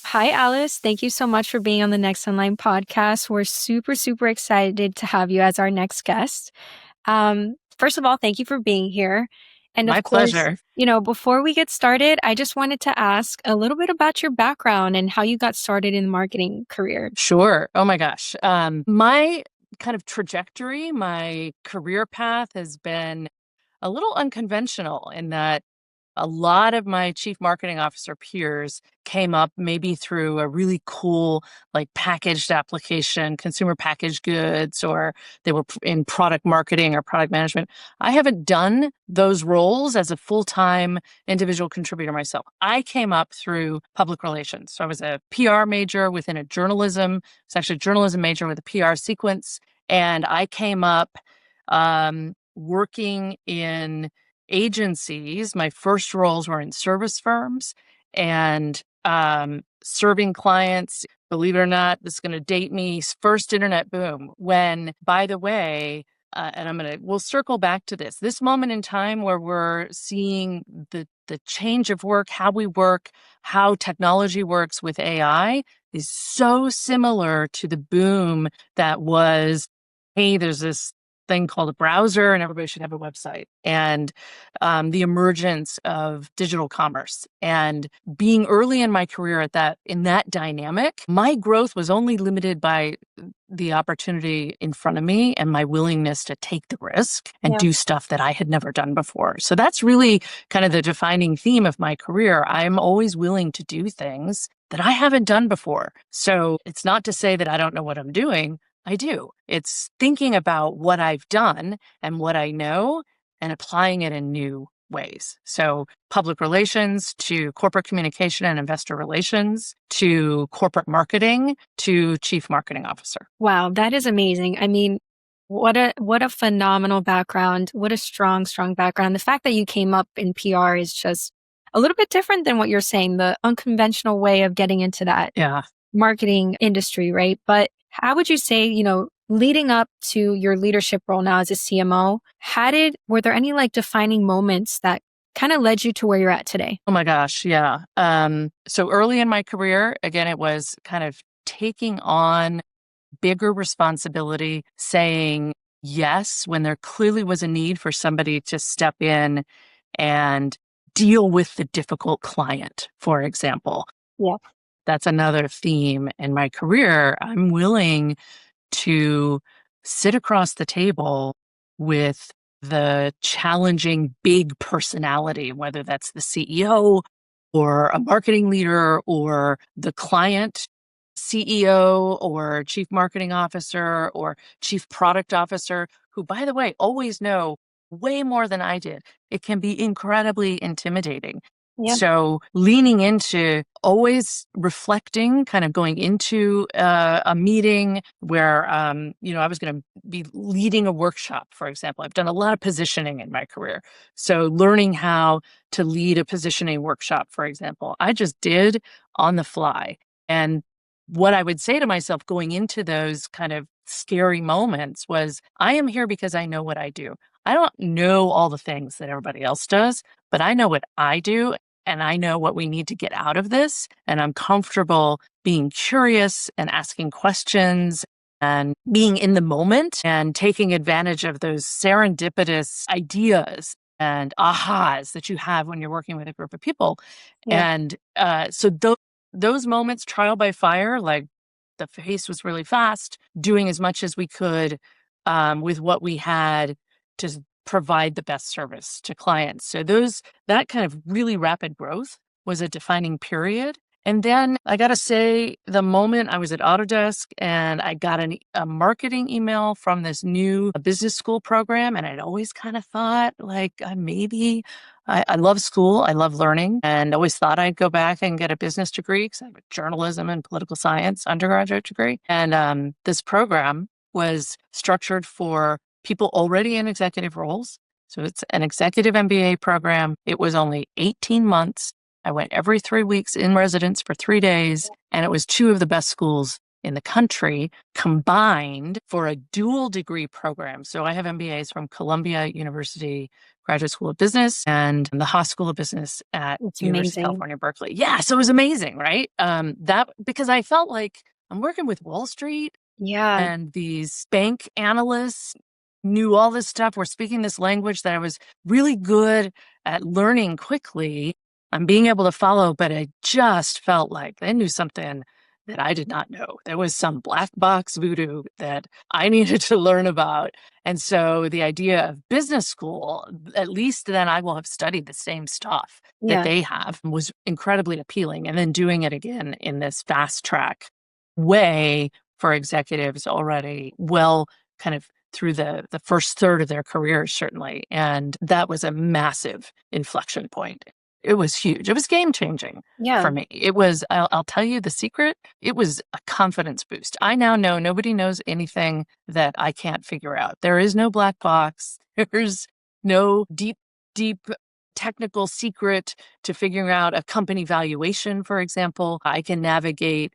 Hi, Alice. Thank you so much for being on the Next Online podcast. We're super, super excited to have you as our next guest. First of all, thank you for being here. And My of course, pleasure. before we get started, I just wanted to ask a little bit about your background and how you got started in the marketing career. Sure. Oh my gosh. My kind of trajectory, my career path has been a little unconventional in that a lot of my chief marketing officer peers came up maybe through a really cool, like packaged application, consumer packaged goods, or they were in product marketing or product management. I haven't done those roles as a full-time individual contributor myself. I came up through public relations. So I was a PR major within it's actually a journalism major with a PR sequence. And I came up working in agencies. My first roles were in service firms and serving clients. Believe it or not, this is going to date me. First internet boom. When, by the way, and we'll circle back to this moment in time where we're seeing the change of work, how we work, how technology works with AI is so similar to the boom that was, hey, there's this thing called a browser and everybody should have a website, and the emergence of digital commerce. And being early in my career in that dynamic, my growth was only limited by the opportunity in front of me and my willingness to take the risk and do stuff that I had never done before. So that's really kind of the defining theme of my career. I'm always willing to do things that I haven't done before. So it's not to say that I don't know what I'm doing. I do. It's thinking about what I've done and what I know and applying it in new ways. So public relations to corporate communication and investor relations to corporate marketing to chief marketing officer. Wow, that is amazing. I mean, what a phenomenal background. What a strong, strong background. The fact that you came up in PR is just a little bit different than what you're saying, the unconventional way of getting into that marketing industry, right? But how would you say, leading up to your leadership role now as a CMO, were there any defining moments that kind of led you to where you're at today? Oh my gosh, yeah. So early in my career, again, it was kind of taking on bigger responsibility, saying yes when there clearly was a need for somebody to step in and deal with the difficult client, for example. Yeah. That's another theme in my career. I'm willing to sit across the table with the challenging big personality, whether that's the CEO or a marketing leader or the client CEO or chief marketing officer or chief product officer, who, by the way, always know way more than I did. It can be incredibly intimidating. Yeah. So leaning into always reflecting, kind of going into a meeting where, I was going to be leading a workshop, for example. I've done a lot of positioning in my career. So learning how to lead a positioning workshop, for example, I just did on the fly. And what I would say to myself going into those kind of scary moments was, I am here because I know what I do. I don't know all the things that everybody else does, but I know what I do. And I know what we need to get out of this. And I'm comfortable being curious and asking questions and being in the moment and taking advantage of those serendipitous ideas and ahas that you have when you're working with a group of people. Yeah. And so those moments, trial by fire, like the pace was really fast, doing as much as we could with what we had to provide the best service to clients. So that kind of really rapid growth was a defining period. And then I got to say, the moment I was at Autodesk and I got a marketing email from this new business school program, and I'd always kind of thought I love school, I love learning, and always thought I'd go back and get a business degree because I have a journalism and political science undergraduate degree. And this program was structured for people already in executive roles. So it's an executive MBA program. It was only 18 months. I went every 3 weeks in residence for 3 days, and it was 2 of the best schools in the country combined for a dual degree program. So I have MBAs from Columbia University Graduate School of Business and the Haas School of Business at It's University of amazing. California, Berkeley. Yeah, so it was amazing, right? That because I felt like I'm working with Wall Street Yeah. and these bank analysts knew all this stuff, were speaking this language that I was really good at learning quickly. I'm being able to follow, but I just felt like they knew something that I did not know. There was some black box voodoo that I needed to learn about. And so the idea of business school, at least then I will have studied the same stuff that Yeah. they have, was incredibly appealing. And then doing it again in this fast track way for executives already well kind of through the first third of their careers, certainly. And that was a massive inflection point. It was huge. It was game changing Yeah. for me. It was, I'll tell you the secret, it was a confidence boost. I now know nobody knows anything that I can't figure out. There is no black box. There's no deep technical secret to figuring out a company valuation, for example. I can navigate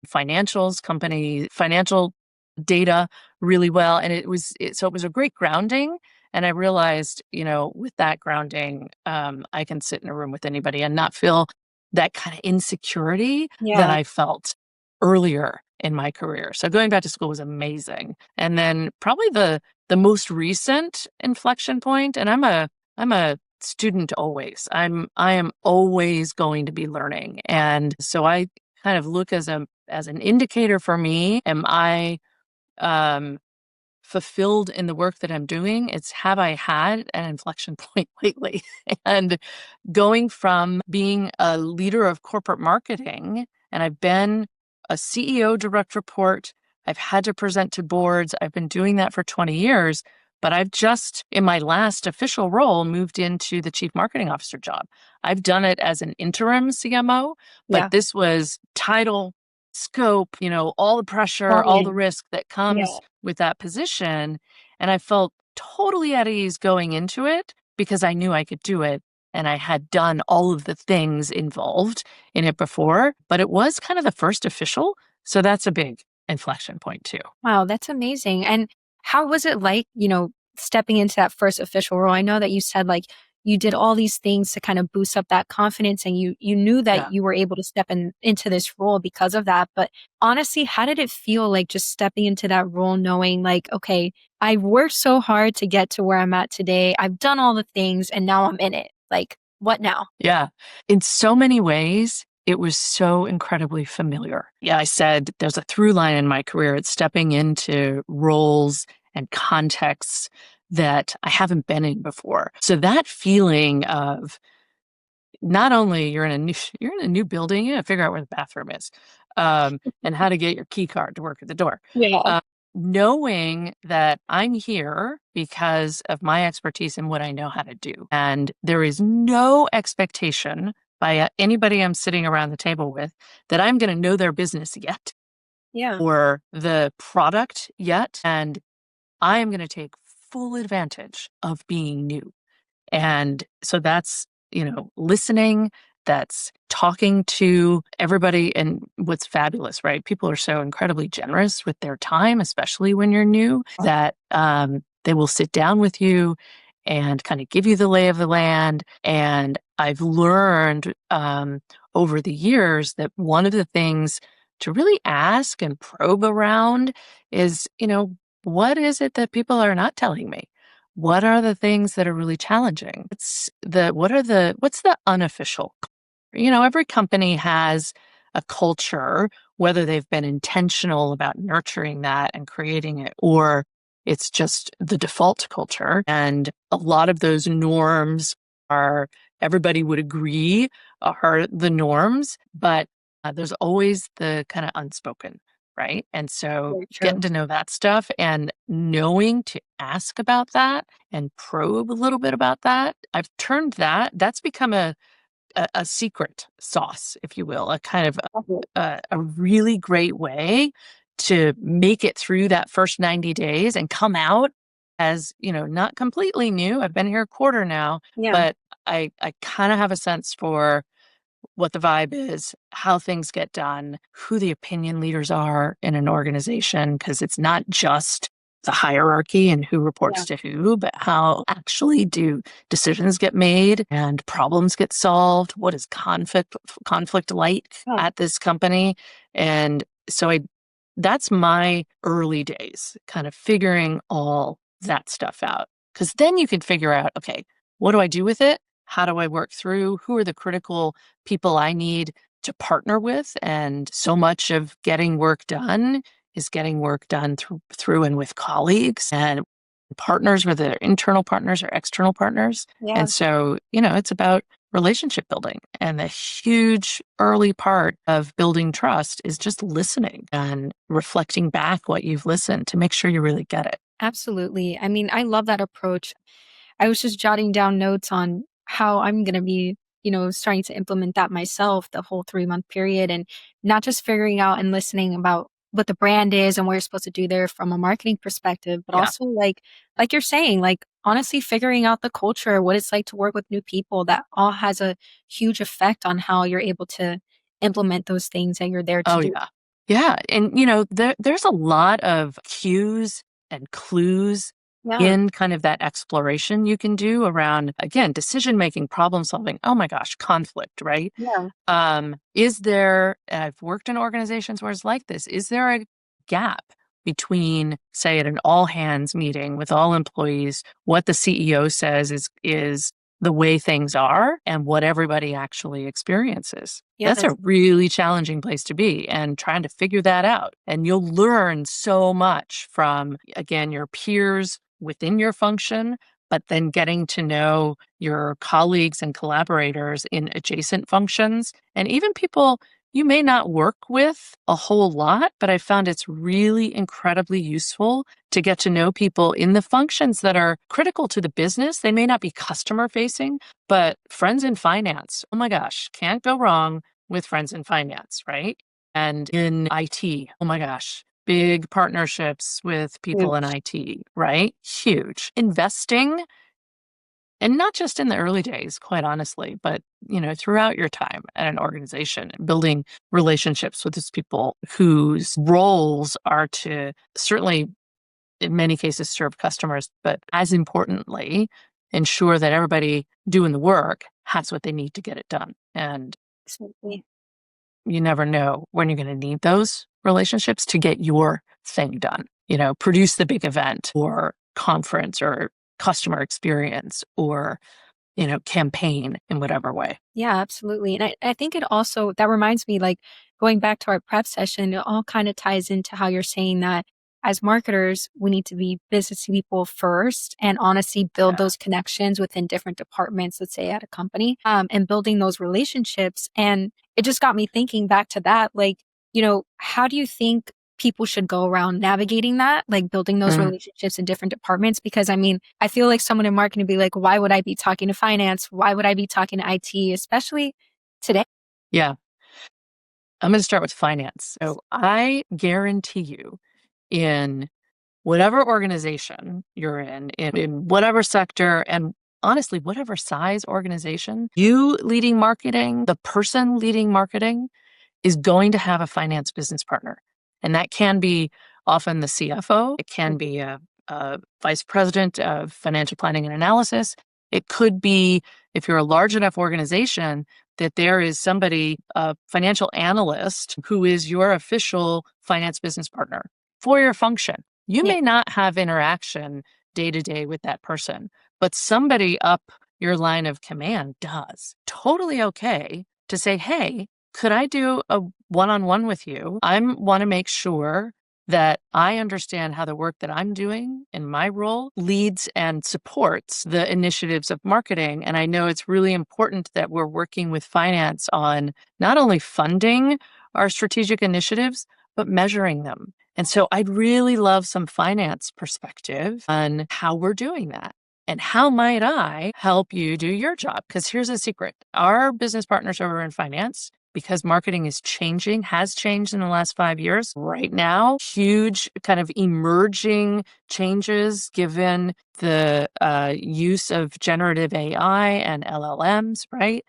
financials, company financial data really well. And so it was a great grounding. And I realized, with that grounding, I can sit in a room with anybody and not feel that kind of insecurity that Yeah. I felt earlier in my career. So going back to school was amazing. And then probably the most recent inflection point, and I'm a student always. I am always going to be learning. And so I kind of look as an indicator for me, am I um, fulfilled in the work that I'm doing? It's have I had an inflection point lately? And going from being a leader of corporate marketing, and I've been a CEO direct report, I've had to present to boards, I've been doing that for 20 years, but I've just, in my last official role, moved into the chief marketing officer job. I've done it as an interim CMO, but Yeah. this was title, scope, all the pressure, All all the in. risk that Yeah. comes with that position. And I felt totally at ease going into it because I knew I could do it. And I had done all of the things involved in it before, but it was kind of the first official. So that's a big inflection point too. Wow, that's amazing. And how was it like, stepping into that first official role? I know that you said like you did all these things to kind of boost up that confidence and you knew that Yeah. you were able to step into this role because of that. But honestly, how did it feel like just stepping into that role knowing like, okay, I worked so hard to get to where I'm at today. I've done all the things and now I'm in it. Like, what now? Yeah. In so many ways, it was so incredibly familiar. Yeah, I said there's a through line in my career. It's stepping into roles and contexts that I haven't been in before. So that feeling of not only you're in a new building, you gotta figure out where the bathroom is, and how to get your key card to work at the door. Yeah. Uh, Knowing that I'm here because of my expertise and what I know how to do, and there is no expectation by anybody I'm sitting around the table with that I'm going to know their business yet Yeah. or the product yet, and I am going to take full advantage of being new. And so that's, listening, that's talking to everybody. And what's fabulous, right? People are so incredibly generous with their time, especially when you're new, that they will sit down with you and kind of give you the lay of the land. And I've learned over the years that one of the things to really ask and probe around is, what is it that people are not telling me? What are the things that are really challenging? What's the unofficial? Every company has a culture, whether they've been intentional about nurturing that and creating it, or it's just the default culture. And a lot of those norms are, everybody would agree, are the norms, but there's always the kind of unspoken, right? And so Very getting true. to know that stuff and knowing to ask about that and probe a little bit about that, I've turned that's become a secret sauce, if you will, a kind of a really great way to make it through that first 90 days and come out as, not completely new. I've been here a quarter now, Yeah. but I kind of have a sense for what the vibe is, how things get done, who the opinion leaders are in an organization, because it's not just the hierarchy and who reports Yeah. to who, but how actually do decisions get made and problems get solved? What is conflict like Yeah. at this company? And so that's my early days, kind of figuring all that stuff out. Because then you can figure out, okay, what do I do with it? How do I work through? Who are the critical people I need to partner with? And so much of getting work done is getting work done through and with colleagues and partners, whether they're internal partners or external partners. Yeah. And so, it's about relationship building. And the huge early part of building trust is just listening and reflecting back what you've listened to make sure you really get it. Absolutely. I mean, I love that approach. I was just jotting down notes on how I'm going to be, starting to implement that myself the whole 3-month period and not just figuring out and listening about what the brand is and what you're supposed to do there from a marketing perspective, but Yeah. also like you're saying, like honestly figuring out the culture, what it's like to work with new people, that all has a huge effect on how you're able to implement those things that you're there to Oh, do. yeah. Yeah. And, there's a lot of cues and clues Yeah. in kind of that exploration you can do around, again, decision making, problem solving. Oh my gosh, conflict, right? Yeah. Is there, and I've worked in organizations where it's like this, is there a gap between, say, at an all hands meeting with all employees, what the CEO says is the way things are and what everybody actually experiences? Yeah. That's a really challenging place to be and trying to figure that out. And you'll learn so much from, again, your peers within your function, but then getting to know your colleagues and collaborators in adjacent functions and even people you may not work with a whole lot, but I found it's really incredibly useful to get to know people in the functions that are critical to the business. They may not be customer facing, but friends in finance. Oh my gosh, can't go wrong with friends in finance, right? And in IT, oh my gosh, big partnerships with people in Huge. IT, right? Huge. Investing, and not just in the early days, quite honestly, but throughout your time at an organization, building relationships with these people whose roles are to certainly, in many cases, serve customers, but as importantly, ensure that everybody doing the work has what they need to get it done. And Absolutely. you never know when you're going to need those relationships to get your thing done. Produce the big event or conference or customer experience or campaign in whatever way. Yeah, absolutely. And I think it also, that reminds me, like going back to our prep session, it all kind of ties into how you're saying that as marketers, we need to be business people first and honestly build Yeah. those connections within different departments, let's say at a company, and building those relationships. And it just got me thinking back to that, like, how do you think people should go around navigating that, like building those Mm, relationships in different departments? Because I mean, I feel like someone in marketing would be like, why would I be talking to finance? Why would I be talking to IT, especially today? yeah. I'm going to start with finance. So I guarantee you, in whatever organization you're in whatever sector, and honestly, whatever size organization, you leading marketing, the person leading marketing is going to have a finance business partner. And that can be often the CFO, it can be a vice president of financial planning and analysis. It could be, if you're a large enough organization, that there is somebody, a financial analyst, who is your official finance business partner for your function. You Yeah. may not have interaction day to day with that person, but somebody up your line of command does. Totally okay to say, hey, could I do a one-on-one with you? I want to make sure that I understand how the work that I'm doing in my role leads and supports the initiatives of marketing. And I know it's really important that we're working with finance on not only funding our strategic initiatives, but measuring them. And so I'd really love some finance perspective on how we're doing that. And how might I help you do your job? Because here's a secret. Our business partners over in finance, because marketing is changing, has changed in the last 5 years. Right now, huge kind of emerging changes given the use of generative AI and LLMs, right?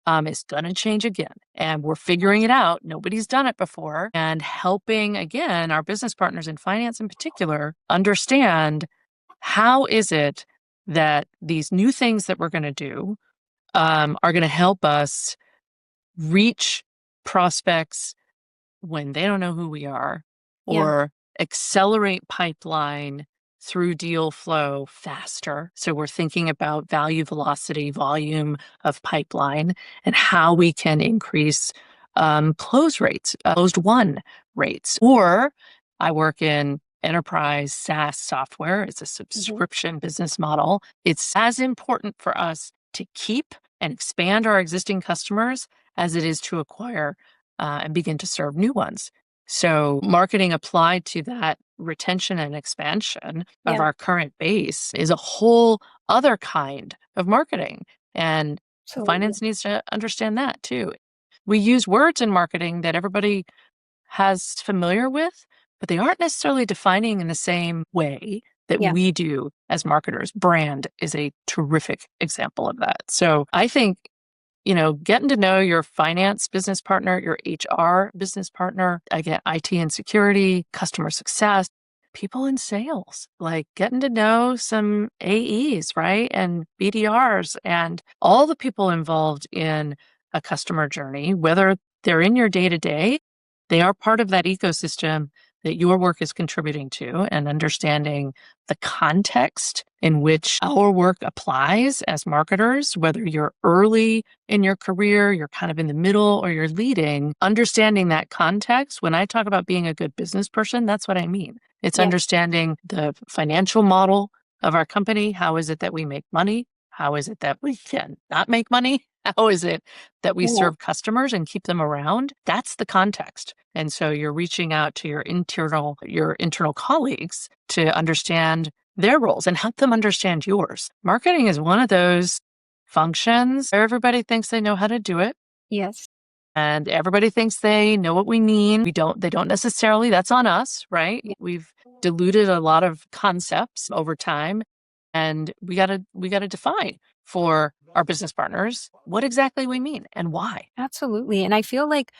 is going to change again. And we're figuring it out. Nobody's done it before. And helping, again, our business partners in finance in particular understand how is it that these new things that we're going to do are going to help us reach prospects when they don't know who we are, Yeah. or accelerate pipeline through deal flow faster. So we're thinking about value velocity, volume of pipeline, and how we can increase close rates, closed won rates. Or I work in enterprise SaaS software. It's a Hmm. subscription business model. It's as important for us to keep and expand our existing customers as it is to acquire and begin to serve new ones. So, marketing applied to that retention and expansion of Yeah. our current base is a whole other kind of marketing. And Absolutely. finance needs to understand that too. We use words in marketing that everybody has familiar with, but they aren't necessarily defining in the same way that Yeah. we do as marketers. Brand is a terrific example of that. So I think, getting to know your finance business partner, your HR business partner, again, IT and security, customer success, people in sales, like getting to know some AEs, right? And BDRs and all the people involved in a customer journey, whether they're in your day to day, they are part of that ecosystem that your work is contributing to, and understanding the context in which our work applies as marketers, whether you're early in your career, you're kind of in the middle, or you're leading, understanding that context. When I talk about being a good business person, that's what I mean. It's Yeah. understanding the financial model of our company. How is it that we make money? How is it that we can not make money? How is it that we Yeah. serve customers and keep them around? That's the context. And so you're reaching out to your internal colleagues to understand their roles and help them understand yours. Marketing is one of those functions where everybody thinks they know how to do it, Yes. and everybody thinks they know what we mean. They don't necessarily. That's on us, right? Yeah. We've diluted a lot of concepts over time, and we got to define for our business partners what exactly we mean and why. Absolutely. And I feel like,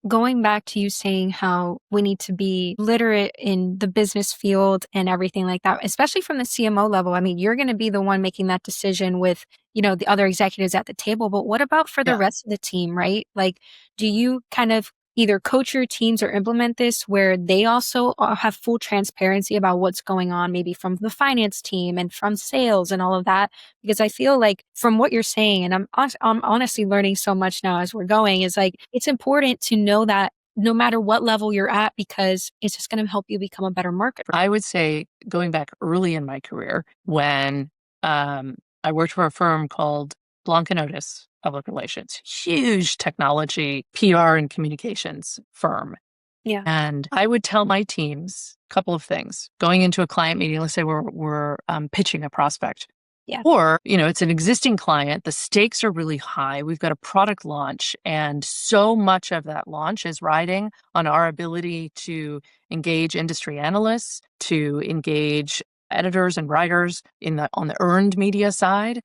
going back to you saying how we need to be literate in the business field and everything like that, especially from the CMO level. I mean, you're going to be the one making that decision with, the other executives at the table. But what about for the Yeah. rest of the team, right? Like, do you kind of either coach your teams or implement this where they also have full transparency about what's going on, maybe from the finance team and from sales and all of that? Because I feel like from what you're saying, and I'm honestly learning so much now as we're going, is like it's important to know that no matter what level you're at, because it's just going to help you become a better marketer. I would say going back early in my career when I worked for a firm called Blanca Notice Public Relations, huge technology, PR, and communications firm. Yeah. And I would tell my teams a couple of things going into a client meeting. Let's say we're pitching a prospect. Yeah. Or, it's an existing client. The stakes are really high. We've got a product launch, and so much of that launch is riding on our ability to engage industry analysts, to engage editors and writers on the earned media side.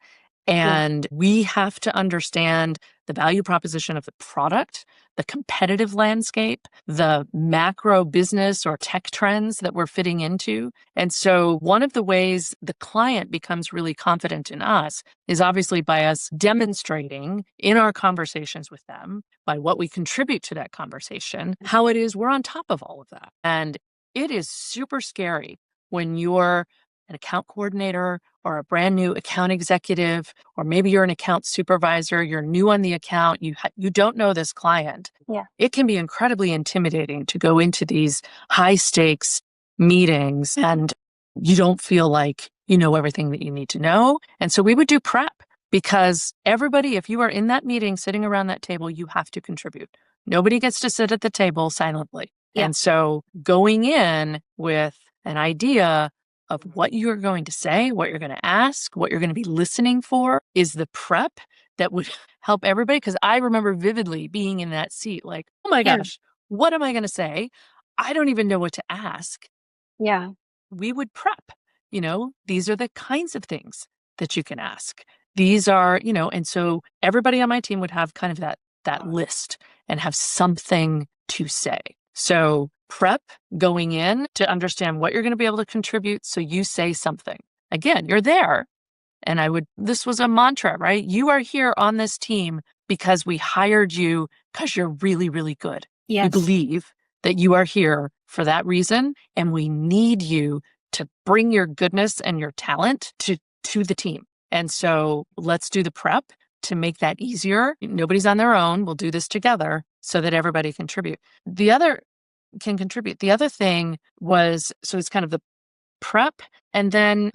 Yeah. And we have to understand the value proposition of the product, the competitive landscape, the macro business or tech trends that we're fitting into. And so one of the ways the client becomes really confident in us is obviously by us demonstrating in our conversations with them, by what we contribute to that conversation, how it is we're on top of all of that. And it is super scary when you're an account coordinator or a brand new account executive, or maybe you're an account supervisor, you're new on the account, you don't know this client. Yeah. It can be incredibly intimidating to go into these high stakes meetings and you don't feel like you know everything that you need to know. And so we would do prep, because everybody, if you are in that meeting sitting around that table, you have to contribute. Nobody gets to sit at the table silently. Yeah. And so going in with an idea of what you're going to say, what you're going to ask, what you're going to be listening for is the prep that would help everybody. Because I remember vividly being in that seat, like, oh my Yeah. gosh, what am I going to say? I don't even know what to ask. Yeah. We would prep, these are the kinds of things that you can ask. these are, and so everybody on my team would have kind of that list and have something to say. So prep going in to understand what you're going to be able to contribute. So you say something. Again, you're there. And this was a mantra, right? You are here on this team because we hired you because you're really, really good. We Yes. believe that you are here for that reason. And we need you to bring your goodness and your talent to the team. And so let's do the prep to make that easier. Nobody's on their own. We'll do this together so that everybody can contribute. The other thing was, so it's kind of the prep and then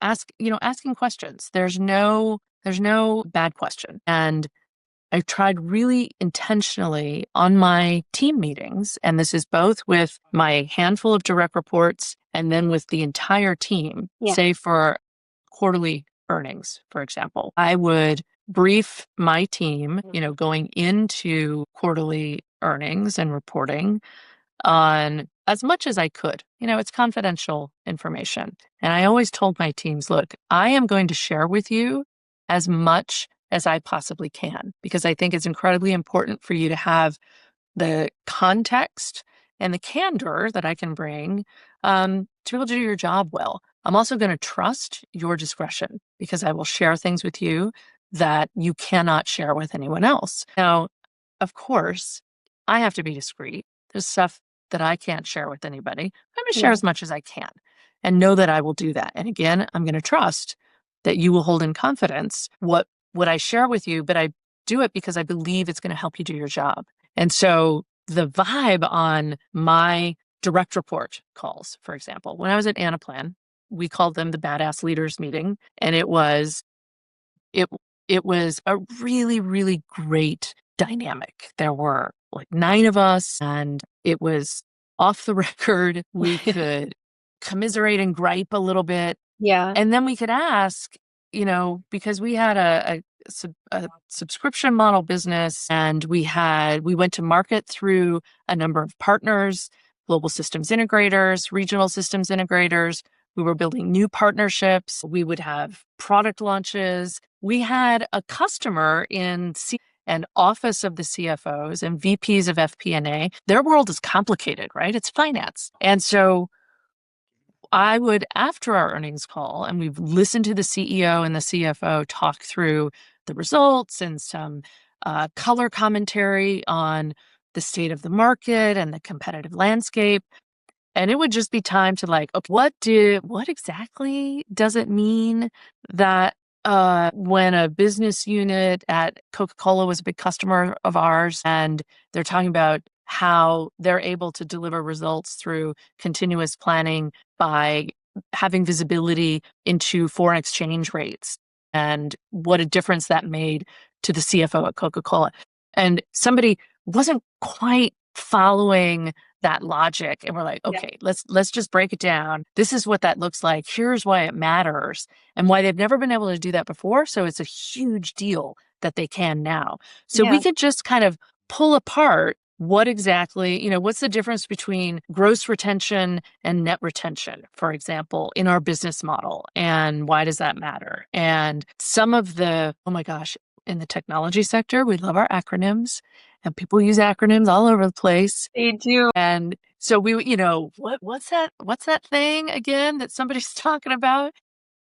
asking questions. There's no bad question. And I tried really intentionally on my team meetings, and this is both with my handful of direct reports and then with the entire team, say for quarterly earnings, for example. I would brief my team, going into quarterly earnings and reporting on as much as I could. It's confidential information. And I always told my teams, look, I am going to share with you as much as I possibly can, because I think it's incredibly important for you to have the context and the candor that I can bring to be able to do your job well. I'm also going to trust your discretion because I will share things with you that you cannot share with anyone else. Now, of course, I have to be discreet. There's stuff that I can't share with anybody. I'm going to share as much as I can and know that I will do that. And again, I'm going to trust that you will hold in confidence what I share with you, but I do it because I believe it's going to help you do your job. And so the vibe on my direct report calls, for example, when I was at Anaplan, we called them the Badass Leaders Meeting. And it was a really, really great dynamic. There were like 9 of us, and it was off the record. We could commiserate and gripe a little bit. Yeah. And then we could ask, because we had a subscription model business, and we went to market through a number of partners, global systems integrators, regional systems integrators. We were building new partnerships. We would have product launches. We had a customer in an office of the CFOs and VPs of FP&A. Their world is complicated, right? It's finance. And so I would, after our earnings call, and we've listened to the CEO and the CFO talk through the results and some color commentary on the state of the market and the competitive landscape. And it would just be time to like, okay, what exactly does it mean that when a business unit at Coca-Cola was a big customer of ours, and they're talking about how they're able to deliver results through continuous planning by having visibility into foreign exchange rates and what a difference that made to the CFO at Coca-Cola. And somebody wasn't quite following that logic. And we're like, okay, let's just break it down. This is what that looks like. Here's why it matters and why they've never been able to do that before. So it's a huge deal that they can now. So we could just kind of pull apart what exactly, what's the difference between gross retention and net retention, for example, in our business model, and why does that matter? And some of oh my gosh, in the technology sector, we love our acronyms, and people use acronyms all over the place. They do. And so what's that thing again that somebody's talking about?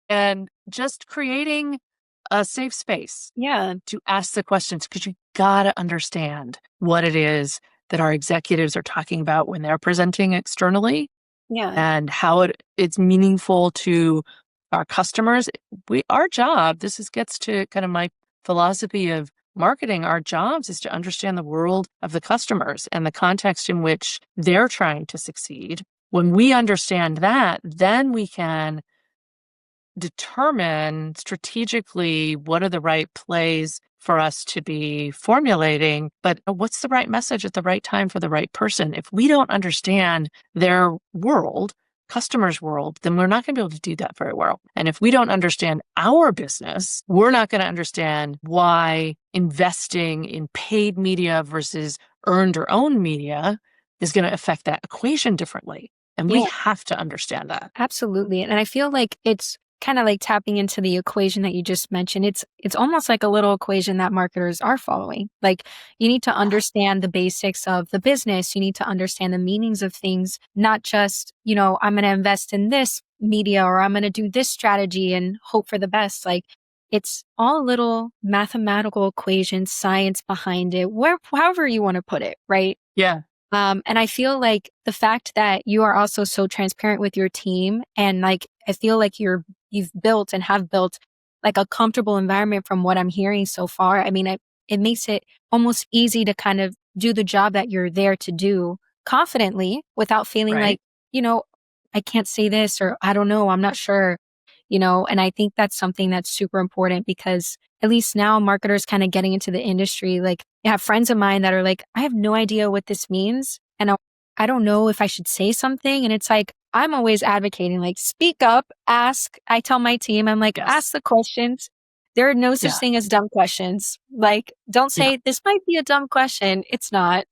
And just creating a safe space to ask the questions, because you got to understand what it is that our executives are talking about when they're presenting externally and how it's meaningful to our customers. Our job, gets to kind of my philosophy of marketing. Our jobs is to understand the world of the customers and the context in which they're trying to succeed. When we understand that, then we can determine strategically what are the right plays for us to be formulating, but what's the right message at the right time for the right person? If we don't understand their world, customer's world, then we're not going to be able to do that very well. And if we don't understand our business, we're not going to understand why investing in paid media versus earned or owned media is going to affect that equation differently. And we have to understand that. Absolutely. And I feel like it's kind of like tapping into the equation that you just mentioned, it's almost like a little equation that marketers are following. Like you need to understand the basics of the business. You need to understand the meanings of things, not just, I'm going to invest in this media or I'm going to do this strategy and hope for the best. Like it's all little mathematical equations, science behind it, however you want to put it, right? Yeah. And I feel like the fact that you are also so transparent with your team and like, I feel like you've built and have built like a comfortable environment from what I'm hearing so far. I mean, it makes it almost easy to kind of do the job that you're there to do confidently without feeling like, Right. you know, I can't say this or I don't know, I'm not sure, and I think that's something that's super important because at least now marketers kind of getting into the industry, like I have friends of mine that are like, I have no idea what this means. And I don't know if I should say something. And it's like, I'm always advocating, like, speak up, ask. I tell my team, I'm like, Yes. ask the questions. There are no such Yeah. thing as dumb questions. Like, don't Yeah. say this might be a dumb question. It's not.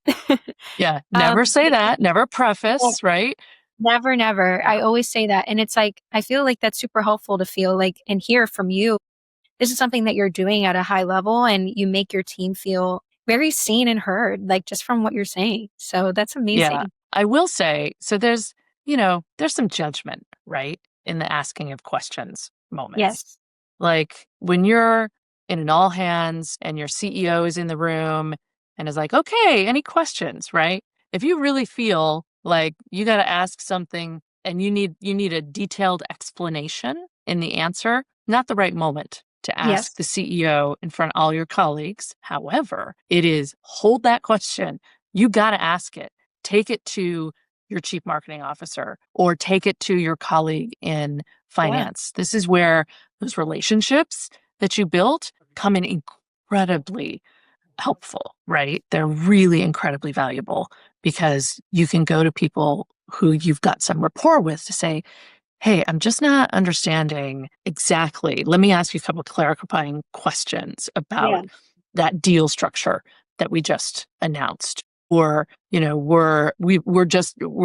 Yeah. Never say But that. Never yeah, preface, right? never, never. I Yeah. always say that. And it's like, I feel like that's super helpful to feel like and hear from you this is something that you're doing at a high level and you make your team feel very seen and heard, like just from what you're saying. So that's Yeah. amazing. I will say, so there's some judgment, right? In the asking of questions moments. Yes. Like when you're in an all hands and your CEO is in the room and is like, okay, any questions, right? If you really feel like you got to ask something and you need a detailed explanation in the answer, not the right moment to ask Yes. the CEO in front of all your colleagues. However, it is hold that question. You got to ask it. Take it to your chief marketing officer or take it to your colleague in Yeah. finance. This is where those relationships that you built come in incredibly helpful, right? They're really incredibly valuable because you can go to people who you've got some rapport with to say, hey, I'm just not understanding exactly. Let me ask you a couple of clarifying questions Yeah. about that deal structure that we just announced. Or, we're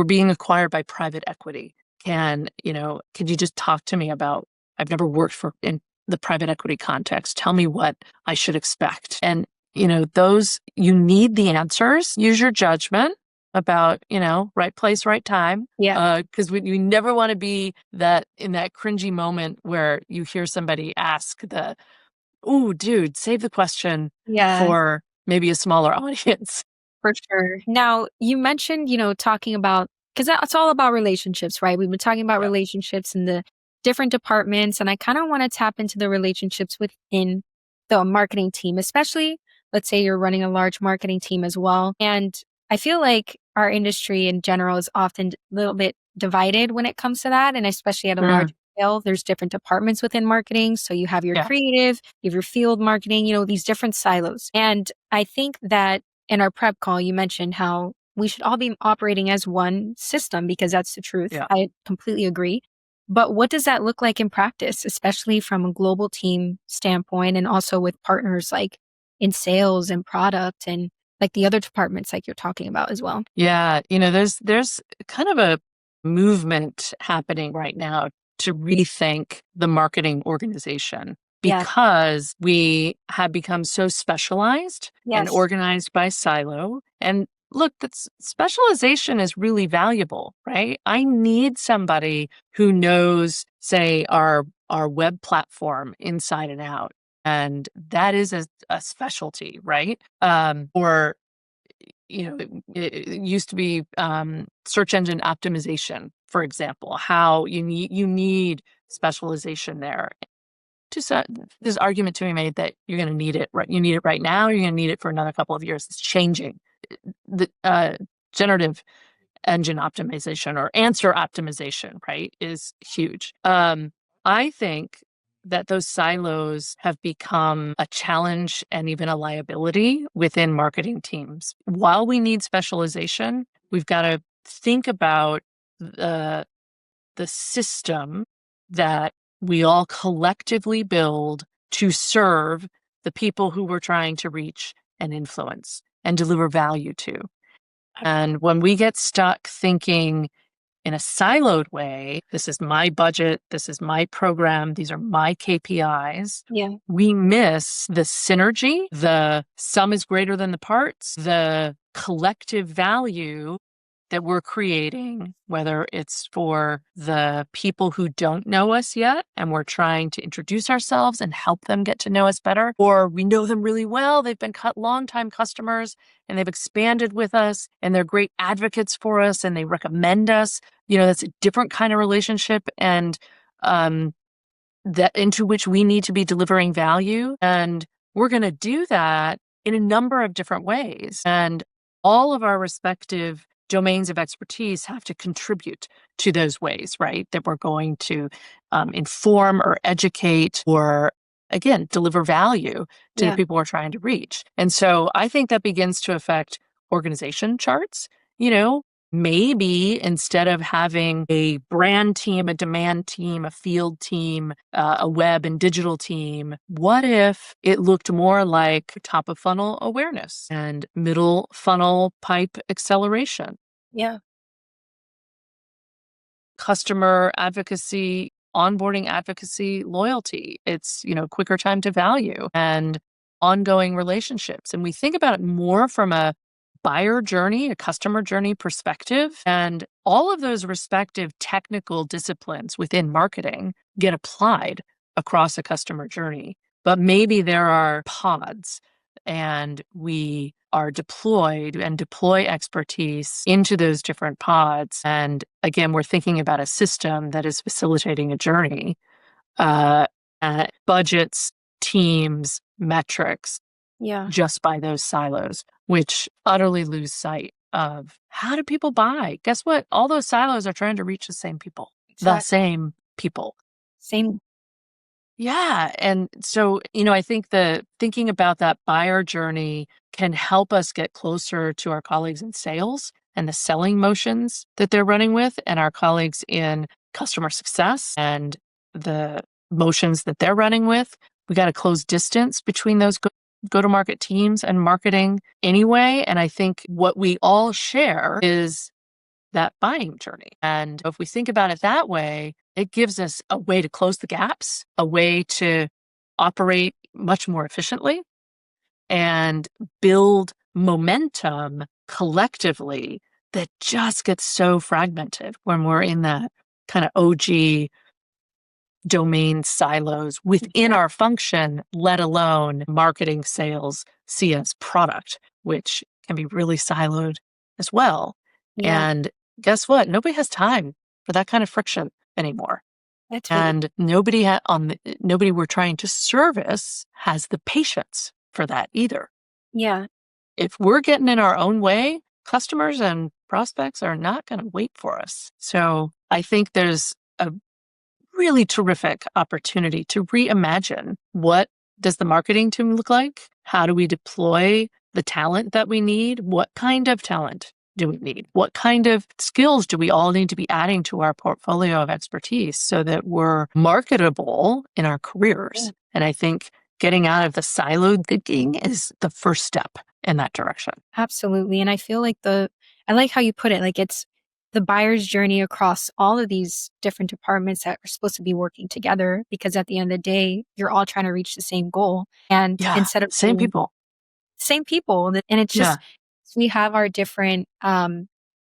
being acquired by private equity. Could you just talk to me about, I've never worked for in the private equity context. Tell me what I should expect. And, those, you need the answers. Use your judgment about, right place, right time. Yeah. Because you never want to be that in that cringy moment where you hear somebody ask "Ooh, dude, save the question Yeah. for maybe a smaller audience." For sure. Now, you mentioned, talking about, because it's all about relationships, right? We've been talking about Yeah, relationships in the different departments, and I kind of want to tap into the relationships within the marketing team, especially let's say you're running a large marketing team as well. And I feel like our industry in general is often a little bit divided when it comes to that. And especially at a large mm, scale, there's different departments within marketing. So you have your yeah, creative, you have your field marketing, these different silos. And I think that in our prep call, you mentioned how we should all be operating as one system because that's the truth. yeah. I completely agree. But what does that look like in practice, especially from a global team standpoint and also with partners like in sales and product and like the other departments like you're talking about as well? Yeah, there's kind of a movement happening right now to rethink the marketing organization Yeah. because we have become so specialized and Yes. organized by silo. And look, that's specialization is really valuable, right? I need somebody who knows, say, our web platform inside and out. And that is a specialty, right? Or it used to be search engine optimization, for example, how you need specialization there. Just this argument to be made that you're going to need it right. You need it right now. You're going to need it for another couple of years. It's changing. The generative engine optimization or answer optimization, right, is huge. I think that those silos have become a challenge and even a liability within marketing teams. While we need specialization, we've got to think about the the system that we all collectively build to serve the people who we're trying to reach and influence and deliver value to. And when we get stuck thinking in a siloed way, this is my budget, this is my program, these are my KPIs, Yeah. we miss the synergy, the sum is greater than the parts, the collective value that we're creating, whether it's for the people who don't know us yet and we're trying to introduce ourselves and help them get to know us better, or we know them really well, they've been longtime customers and they've expanded with us and they're great advocates for us and they recommend us. That's a different kind of relationship, and that into which we need to be delivering value. And we're going to do that in a number of different ways. And all of our respective domains of expertise have to contribute to those ways, right? That we're going to inform or educate or, again, deliver value to the Yeah. people we're trying to reach. And so I think that begins to affect organization charts. Maybe instead of having a brand team, a demand team, a field team, a web and digital team, what if it looked more like top of funnel awareness and middle funnel pipe acceleration, Yeah. customer advocacy, onboarding advocacy, loyalty? It's, quicker time to value and ongoing relationships. And we think about it more from a buyer journey, a customer journey perspective. And all of those respective technical disciplines within marketing get applied across a customer journey. But maybe there are pods and we are deployed and deploy expertise into those different pods. And again, we're thinking about a system that is facilitating a journey, uh, budgets, teams, metrics, Yeah. just by those silos, which utterly lose sight of how do people buy? Guess what? All those silos are trying to reach the same people, the Exactly. same people. Same. Yeah. And so, I think the thinking about that buyer journey can help us get closer to our colleagues in sales and the selling motions that they're running with, and our colleagues in customer success and the motions that they're running with. We got to close distance between those go-to-market teams and marketing anyway. And I think what we all share is that buying journey. And if we think about it that way, it gives us a way to close the gaps, a way to operate much more efficiently and build momentum collectively that just gets so fragmented when we're in that kind of OG domain silos within our function, let alone marketing, sales, CS, product, which can be really siloed as well. Yeah. And guess what? Nobody has time for that kind of friction anymore. That's really. And nobody we're trying to service has the patience for that either. Yeah. If we're getting in our own way, customers and prospects are not going to wait for us. So I think there's a really terrific opportunity to reimagine what does the marketing team look like? How do we deploy the talent that we need? What kind of talent do we need? What kind of skills do we all need to be adding to our portfolio of expertise so that we're marketable in our careers? Yeah. And I think getting out of the siloed thinking is the first step in that direction. Absolutely. And I feel like I like how you put it, like it's the buyer's journey across all of these different departments that are supposed to be working together, because at the end of the day, you're all trying to reach the same goal. And Yeah, instead of same people. same people, and it's Yeah, just, we have our different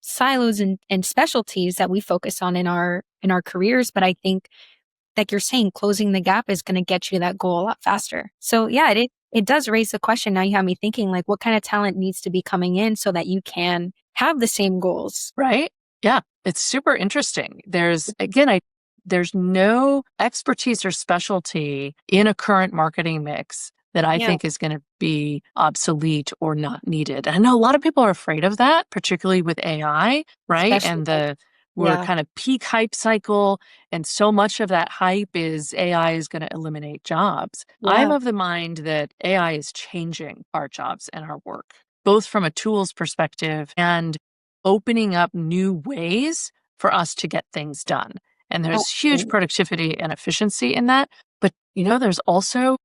silos and specialties that we focus on in our careers. But I think, like you're saying, closing the gap is going to get you to that goal a lot faster. So yeah, it does raise the question. Now you have me thinking, like, what kind of talent needs to be coming in so that you can have the same goals? right? Yeah, it's super interesting. There's no expertise or specialty in a current marketing mix that I Yeah, think is going to be obsolete or not needed. And I know a lot of people are afraid of that, particularly with AI, right? especially And like, we're yeah, kind of peak hype cycle. And so much of that hype is AI is going to eliminate jobs. I'm yeah. of the mind that AI is changing our jobs and our work, both from a tools perspective and opening up new ways for us to get things done. And there's huge Absolutely. productivity and efficiency in that. But, there's also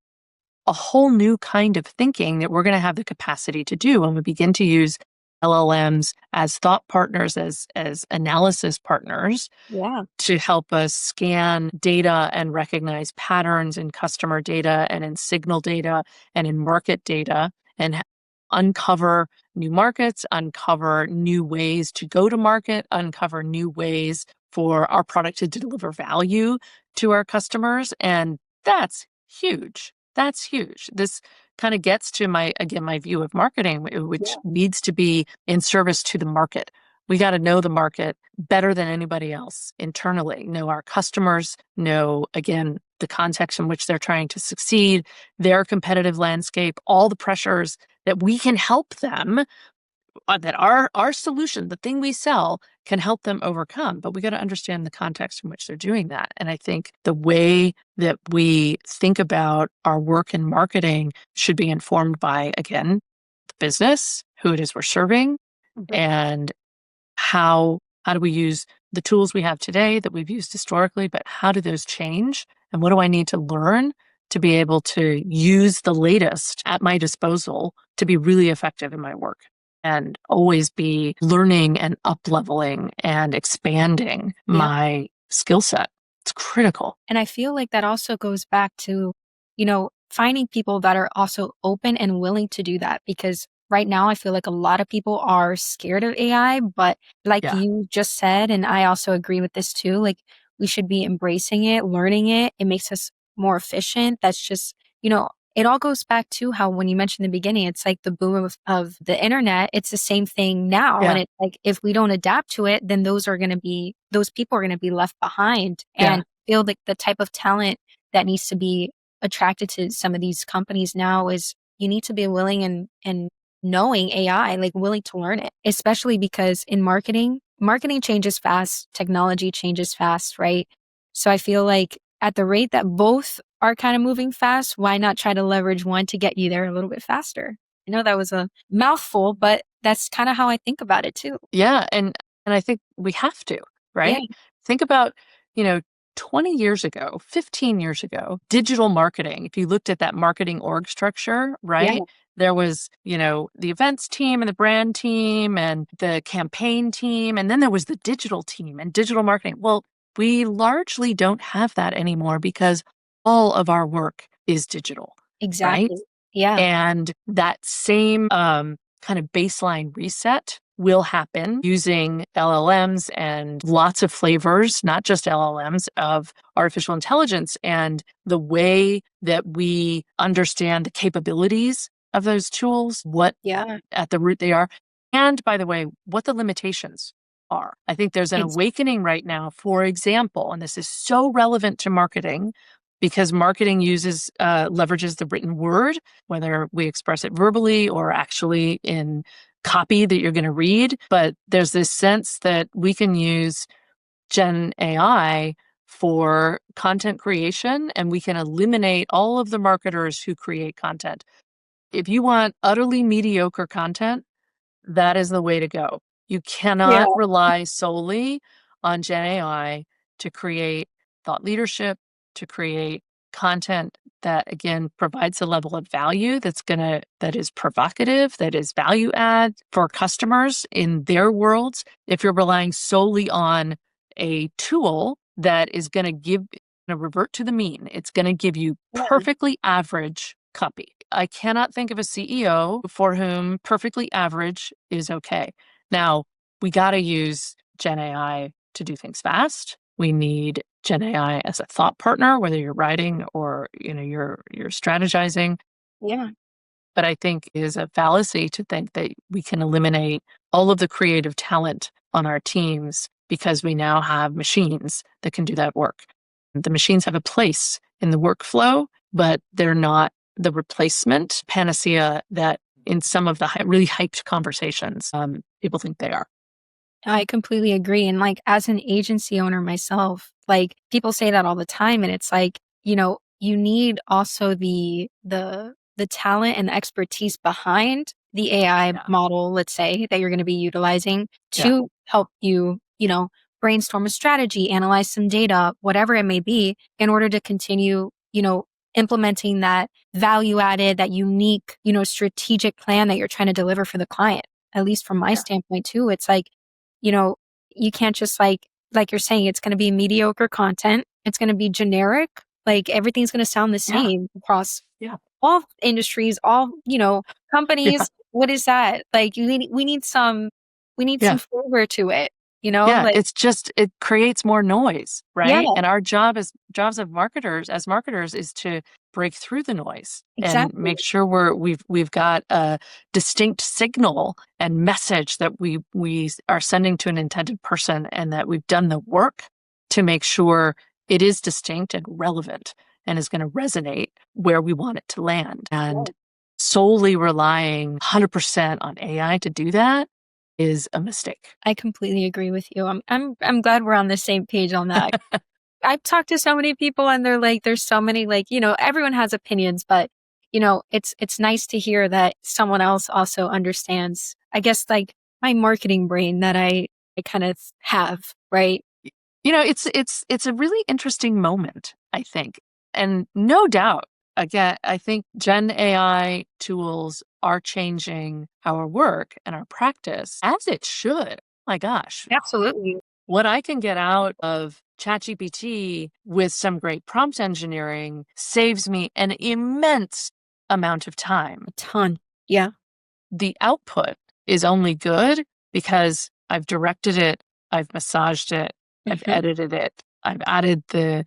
a whole new kind of thinking that we're going to have the capacity to do when we begin to use LLMs as thought partners, as analysis partners Yeah. to help us scan data and recognize patterns in customer data and in signal data and in market data and uncover new markets, uncover new ways to go to market, uncover new ways for our product to deliver value to our customers. And that's huge. That's huge. This kind of gets to my view of marketing, which Yeah. needs to be in service to the market. We got to know the market better than anybody else internally, know our customers, know, again, the context in which they're trying to succeed, their competitive landscape, all the pressures that we can help them, that our solution, the thing we sell, can help them overcome. But we got to understand the context in which they're doing that. And I think the way that we think about our work in marketing should be informed by, again, the business, who it is we're serving, Mhm. and how do we use the tools we have today that we've used historically, but how do those change? And what do I need to learn to be able to use the latest at my disposal to be really effective in my work and always be learning and up leveling and expanding Yeah. my skill set? It's critical. And I feel like that also goes back to, finding people that are also open and willing to do that. Because right now, I feel like a lot of people are scared of AI, but like Yeah. you just said, and I also agree with this too, like we should be embracing it, learning it. It makes us more efficient. That's just, it all goes back to how when you mentioned in the beginning, it's like the boom of the internet. It's the same thing now. And Yeah. it's like if we don't adapt to it, then those people are going to be left behind. Yeah. And feel like the type of talent that needs to be attracted to some of these companies now is you need to be willing and knowing AI, like willing to learn it, especially because in marketing changes fast, technology changes fast, right? So I feel like at the rate that both are kind of moving fast, why not try to leverage one to get you there a little bit faster? I know that was a mouthful, but that's kind of how I think about it too. Yeah, and I think we have to, Yeah. right? Think about, you know, 20 years ago, 15 years ago, digital marketing. If you looked at that marketing org structure, Yeah. right? There was, the events team and the brand team and the campaign team, and then there was the digital team and digital marketing. Well, we largely don't have that anymore because all of our work is digital, right? Exactly. Yeah. And that same kind of baseline reset will happen using LLMs and lots of flavors, not just LLMs, of artificial intelligence and the way that we understand the capabilities of those tools, what Yeah. at the root they are, and by the way, what the limitations are. I think there's an awakening right now, for example, and this is so relevant to marketing because marketing leverages the written word, whether we express it verbally or actually in copy that you're going to read. But there's this sense that we can use Gen AI for content creation and we can eliminate all of the marketers who create content. If you want utterly mediocre content, that is the way to go. You Yeah. cannot rely solely on Gen AI to create thought leadership, to create content that again provides a level of value that is provocative, that is value add for customers in their worlds. If you're relying solely on a tool that is going to revert to the mean, it's going to give you Yeah. perfectly average copy. I cannot think of a CEO for whom perfectly average is okay. Now, we got to use Gen AI to do things fast. We need Gen AI as a thought partner, whether you're writing or you're strategizing. Yeah. But I think it is a fallacy to think that we can eliminate all of the creative talent on our teams because we now have machines that can do that work. The machines have a place in the workflow, but they're not the replacement panacea that in some of the really hyped conversations, people think they are. I completely agree. And like as an agency owner myself, like people say that all the time. And it's like, you need also the talent and the expertise behind the AI Yeah. model, let's say, that you're going to be utilizing Yeah. to help you, brainstorm a strategy, analyze some data, whatever it may be, in order to continue, implementing that value added, that unique, strategic plan that you're trying to deliver for the client. at least from my Yeah. standpoint too. It's like, you know, you can't just like you're saying, it's going to be mediocre content. It's going to be generic. Like everything's going to sound the Yeah. same across Yeah. all industries, all, Yeah. companies. What is that? Like we need some Yeah. flavor to it, Yeah, like, it's just it creates more noise, yeah, right? And our jobs of marketers is to break through the noise and exactly. make sure we've got a distinct signal and message that we are sending to an intended person, and that we've done the work to make sure it is distinct and relevant and is going to resonate where we want it to land. And Yeah, solely relying 100% on AI to do that is a mistake. I completely agree with you. I'm glad we're on the same page on that. I've talked to so many people and they're like, there's so many like, everyone has opinions, but it's nice to hear that someone else also understands, I guess, like my marketing brain that I kind of have, right? It's a really interesting moment, I think. And no doubt, again, I think Gen AI tools are changing our work and our practice as it should. My gosh, Absolutely. what I can get out of ChatGPT with some great prompt engineering saves me an immense amount of time. A ton. Yeah. The output is only good because I've directed it, I've massaged it, I've Hmm. edited it, I've added the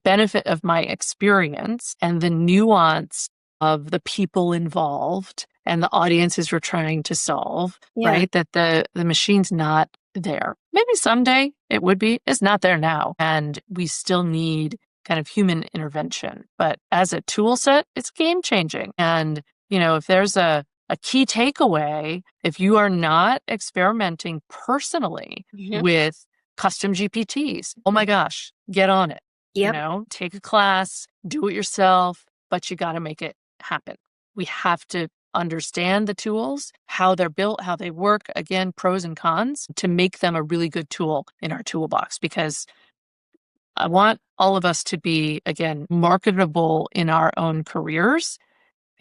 benefit of my experience and the nuance of the people involved and the audiences we're trying to solve, Yeah. right? That the machine's not there. Maybe someday it would be. It's not there now. And we still need kind of human intervention. But as a tool set, it's game changing. And, if there's a key takeaway, if you are not experimenting personally Hmm. with custom GPTs, oh my gosh, get on it. Yep. Take a class, do it yourself, but you got to make it happen. We have to understand the tools, how they're built, how they work, again, pros and cons, to make them a really good tool in our toolbox. Because I want all of us to be, again, marketable in our own careers.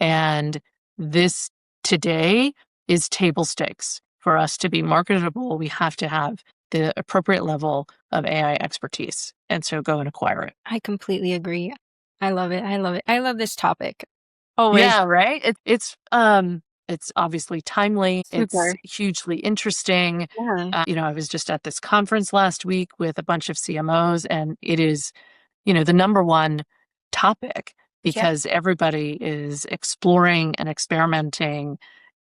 And this today is table stakes. For us to be marketable, we have to have the appropriate level of AI expertise. And so go and acquire it. I completely agree. I love it. I love it. I love this topic. Always. Yeah, right? It's obviously timely. It's Super. hugely interesting. Yeah. I was just at this conference last week with a bunch of CMOs, and it is, the number one topic Yep. because everybody is exploring and experimenting,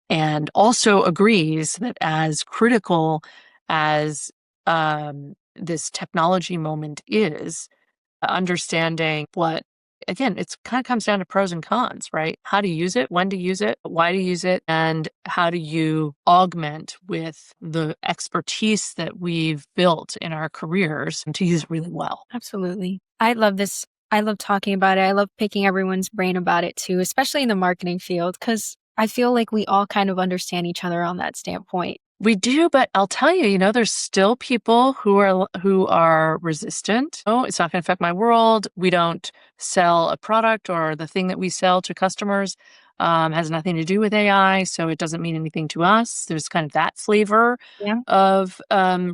and also agrees that as critical as this technology moment is, understanding what, again, it's kind of comes down to pros and cons, right? How to use it, when to use it, why to use it, and how do you augment with the expertise that we've built in our careers to use it really well. Absolutely. I love this. I love talking about it. I love picking everyone's brain about it too, especially in the marketing field, because I feel like we all kind of understand each other on that standpoint. We do, but I'll tell you, there's still people who are resistant. Oh, it's not going to affect my world. We don't sell a product, or the thing that we sell to customers has nothing to do with AI, so it doesn't mean anything to us. There's kind of that flavor Yeah. of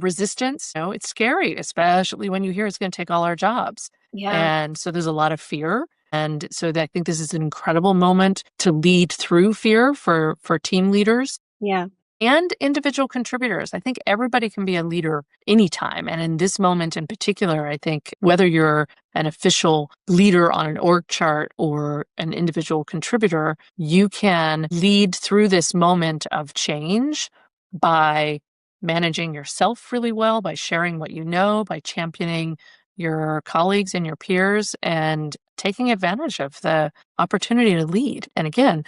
resistance. It's scary, especially when you hear it's going to take all our jobs. Yeah. And so there's a lot of fear. And so I think this is an incredible moment to lead through fear for team leaders Yeah. and individual contributors. I think everybody can be a leader anytime. And in this moment in particular, I think whether you're an official leader on an org chart or an individual contributor, you can lead through this moment of change by managing yourself really well, by sharing what you know, by championing your colleagues and your peers, and taking advantage of the opportunity to lead. And again,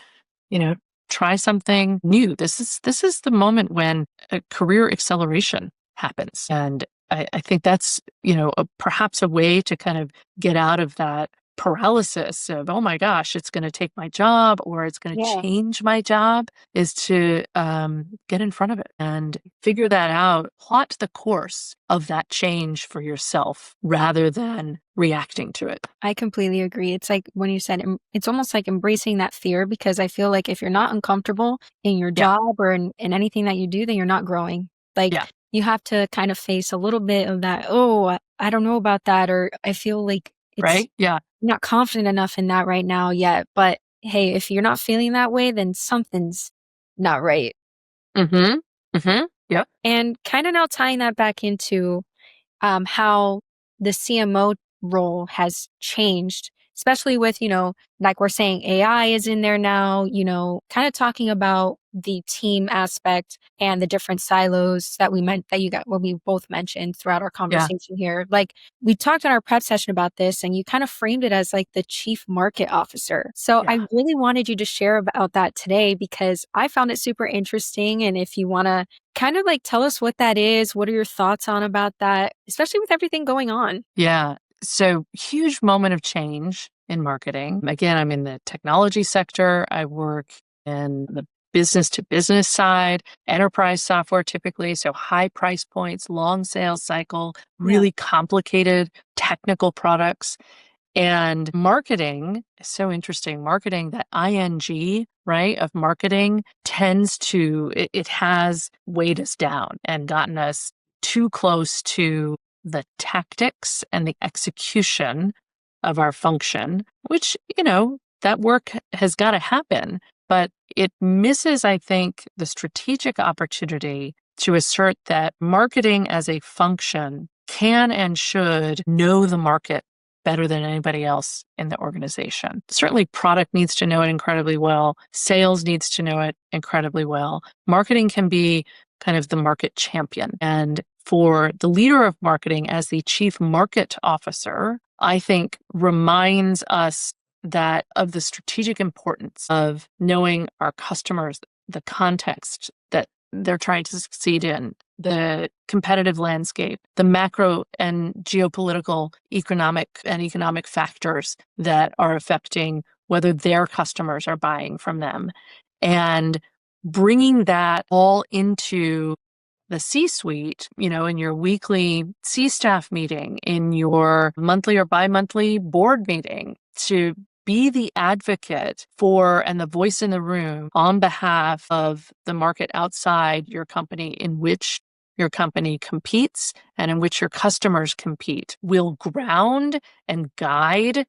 you know, try something new. This is the moment when a career acceleration happens. And I think that's, perhaps a way to kind of get out of that paralysis of, oh my gosh, it's going to take my job or it's going to Yeah. change my job, is to get in front of it and figure that out, plot the course of that change for yourself rather than reacting to it. I completely agree. It's like when you said it's almost like embracing that fear, because I feel like if you're not uncomfortable in your Yeah. job or in anything that you do, then you're not growing. Like Yeah. you have to kind of face a little bit of that, oh, I don't know about that, or I feel like it's Right. Yeah. not confident enough in that right now yet. But hey, if you're not feeling that way, then something's not right. Mm-hmm. Mm-hmm. Yep. And kind of now tying that back into how the CMO role has changed, especially with, like we're saying, AI is in there now, kind of talking about the team aspect and the different silos that we meant that you got what we both mentioned throughout our Yeah. conversation here. Like we talked in our prep session about this and you kind of framed it as like the chief market officer. So I Yeah. really wanted you to share about that today because I found it super interesting. And if you want to kind of like tell us what that is. What are your thoughts on about that, especially with everything going on? Yeah. So huge moment of change in marketing. Again, I'm in the technology sector. I work in the business to business side, enterprise software typically. So high price points, long sales cycle, Yeah. really complicated technical products. And marketing is so interesting. Marketing, that ing, right, of marketing tends to, it has weighed us down and gotten us too close to the tactics and the execution of our function, which, that work has got to happen. But it misses, I think, the strategic opportunity to assert that marketing as a function can and should know the market better than anybody else in the organization. Certainly, product needs to know it incredibly well. Sales needs to know it incredibly well. Marketing can be kind of the market champion. And for the leader of marketing as the chief market officer, I think reminds us that of the strategic importance of knowing our customers, the context that they're trying to succeed in, the competitive landscape, the macro and geopolitical economic factors that are affecting whether their customers are buying from them. And bringing that all into the C-suite, in your weekly C-staff meeting, in your monthly or bi-monthly board meeting, to be the advocate for and the voice in the room on behalf of the market outside your company in which your company competes and in which your customers compete will ground and guide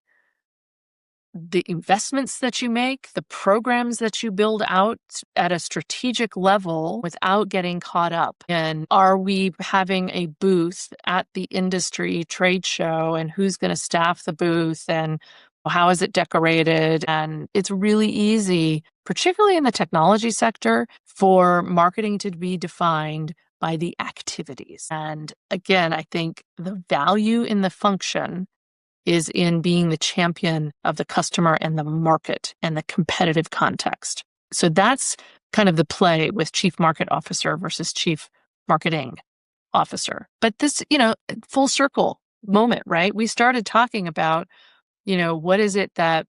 the investments that you make, the programs that you build out at a strategic level without getting caught up in, are we having a booth at the industry trade show and who's going to staff the booth and how is it decorated? And it's really easy, particularly in the technology sector, for marketing to be defined by the activities. And again, I think the value in the function is in being the champion of the customer and the market and the competitive context. So that's kind of the play with chief market officer versus chief marketing officer. But this, full circle moment, right? We started talking about, what is it that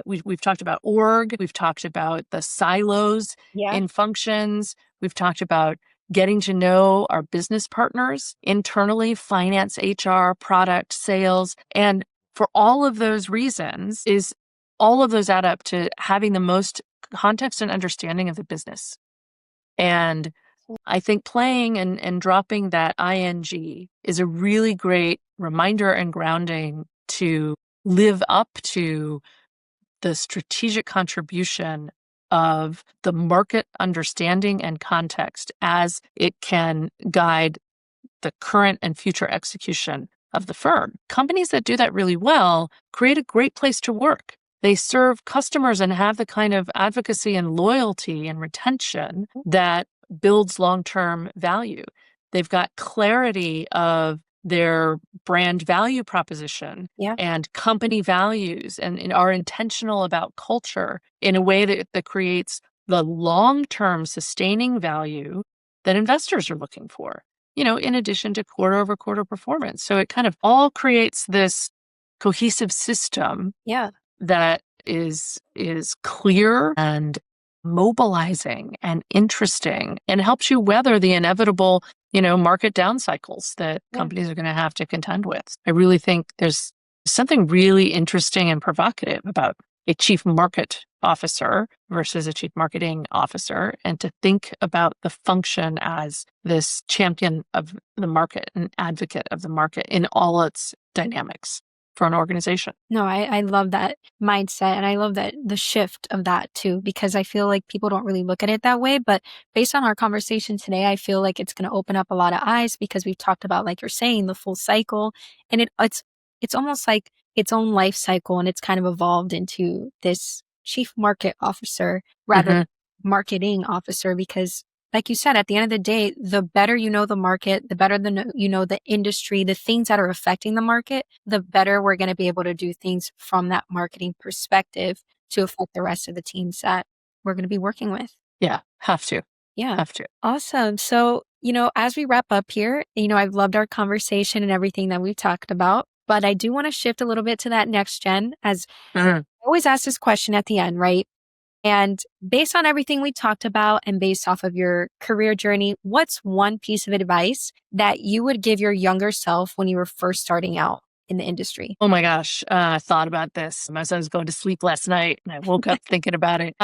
we've talked about org, we've talked about the silos Yeah. in functions, we've talked about getting to know our business partners internally, finance, HR, product, sales. And for all of those reasons, all of those add up to having the most context and understanding of the business. And I think playing and dropping that ing is a really great reminder and grounding to live up to the strategic contribution of the market understanding and context as it can guide the current and future execution of the firm. Companies that do that really well create a great place to work. They serve customers and have the kind of advocacy and loyalty and retention that builds long-term value. They've got clarity of their brand value proposition Yeah. and company values and are intentional about culture in a way that creates the long-term sustaining value that investors are looking for, in addition to quarter over quarter performance. So it kind of all creates this cohesive system Yeah. that is clear and mobilizing and interesting and helps you weather the inevitable, market down cycles that Yeah. companies are going to have to contend with. I really think there's something really interesting and provocative about a chief market officer versus a chief marketing officer, and to think about the function as this champion of the market, an advocate of the market in all its dynamics for an organization. No, I love that mindset. And I love that the shift of that too, because I feel like people don't really look at it that way. But based on our conversation today, I feel like it's going to open up a lot of eyes because we've talked about, like you're saying, the full cycle. And it's almost like its own life cycle. And it's kind of evolved into this chief market officer rather than Hmm. marketing officer, because like you said, at the end of the day, the better you know the market, the better you know the industry, the things that are affecting the market, the better we're going to be able to do things from that marketing perspective to affect the rest of the teams that we're going to be working with. Yeah, have to. Yeah. Have to. Awesome. So, as we wrap up here, I've loved our conversation and everything that we've talked about, but I do want to shift a little bit to that next gen, as Mhm. I always ask this question at the end, right? And based on everything we talked about and based off of your career journey, what's one piece of advice that you would give your younger self when you were first starting out in the industry? Oh my gosh, I thought about this as I was going to sleep last night, and I woke up thinking about it.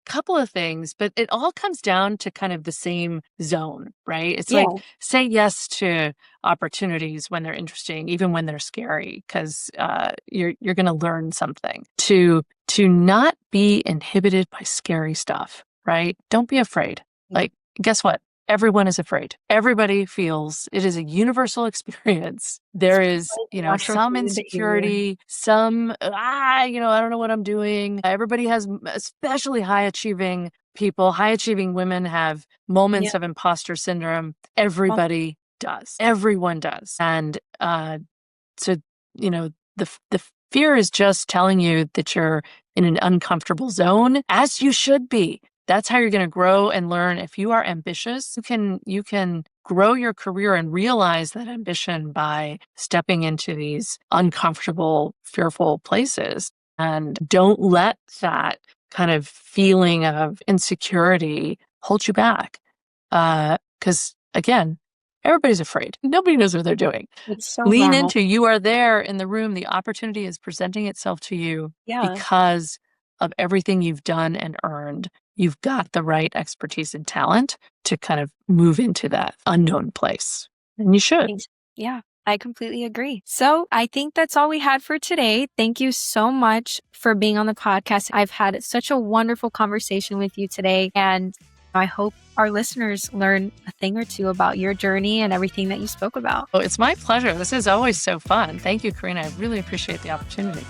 Couple of things, but it all comes down to kind of the same zone, right? It's like, Yeah. say yes to opportunities when they're interesting, even when they're scary, because you're going to learn something. To not be inhibited by scary stuff, right? Don't be afraid. Like, guess what? Everyone is afraid. Everybody feels it is a universal experience. There is, Like natural some human behavior. insecurity, some, I don't know what I'm doing. Everybody has, especially high achieving people, high achieving women have Yeah. moments of imposter syndrome. Everybody does. Everyone does. And so, the fear is just telling you that you're in an uncomfortable zone, as you should be. That's how you're going to grow and learn. If you are ambitious, you can grow your career and realize that ambition by stepping into these uncomfortable, fearful places. And don't let that kind of feeling of insecurity hold you back. Because again, everybody's afraid. Nobody knows what they're doing. It's so Lean bad. into, you are there in the room. The opportunity is presenting itself to you Yeah. because of everything you've done and earned. You've got the right expertise and talent to kind of move into that unknown place. And you should. Yeah, I completely agree. So I think that's all we had for today. Thank you so much for being on the podcast. I've had such a wonderful conversation with you today, and I hope our listeners learn a thing or two about your journey and everything that you spoke about. Oh, it's my pleasure. This is always so fun. Thank you, Karina. I really appreciate the opportunity.